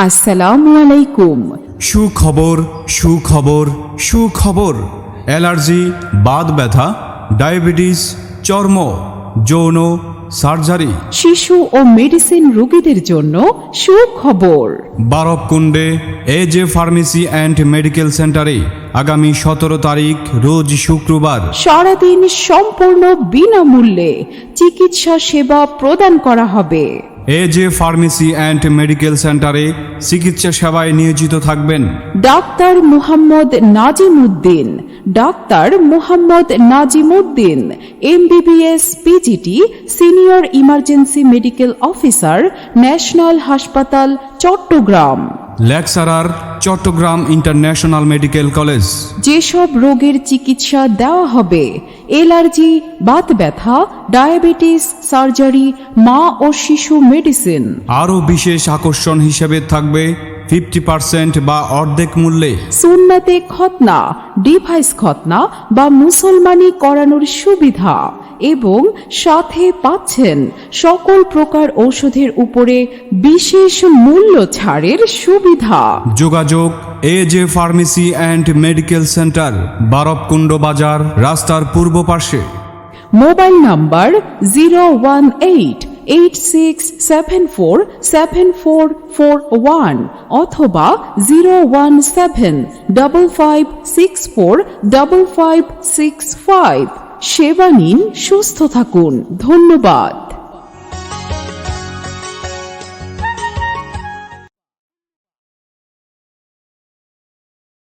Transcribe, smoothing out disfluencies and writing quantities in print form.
আসসালামু আলাইকুম। সুখবর সুখবর সুখবর। অ্যালার্জি, বাত ব্যথা, ডায়াবেটিস, চর্ম, যৌন, সার্জারি, শিশু ও মেডিসিন রোগীদের জন্য সুখবর। বারবকুণ্ডে এজে ফার্মেসি অ্যান্ড মেডিকেল সেন্টারে আগামী 17 তারিখ রোজ শুক্রবার সারাদিন সম্পূর্ণ বিনামূল্যে চিকিৎসা সেবা প্রদান করা হবে। এজে ফার্মেসি অ্যান্ড মেডিকেল সেন্টারে চিকিৎসা সেবায় নিয়োজিত থাকবেন doctor Muhammad Nazimuddin, doctor Muhammad Nazimuddin, MBBS PGT, senior emergency medical officer, national হাসপাতাল, Chittagong. Lecturer, Chittagong international medical college. যেসব রোগের চিকিৎসা দেওয়া হবে: অ্যালার্জি, বাত ব্যথা, ডায়াবেটিস, সার্জারি, মা ও শিশু মেডিসিন। আরও বিশেষ আকর্ষণ হিসেবে থাকবে 50% বা অর্ধেক মূল্যে সুন্নাতে খতনা, ডিভাইস খতনা বা মুসলমানি করানোর সুবিধা এবং সাথে পাচ্ছেন সকল প্রকার ঔষধের উপরে বিশেষ মূল্য ছাড়ের সুবিধা। যোগাযোগ এজে ফার্মেসি অ্যান্ড মেডিকেল সেন্টার, বারবকুণ্ড বাজার, রাস্তার পূর্ব পাশে। মোবাইল নাম্বার 01886747441 অথবা 01755645565। সেবা নিন, সুস্থ থাকুন। ধন্যবাদ।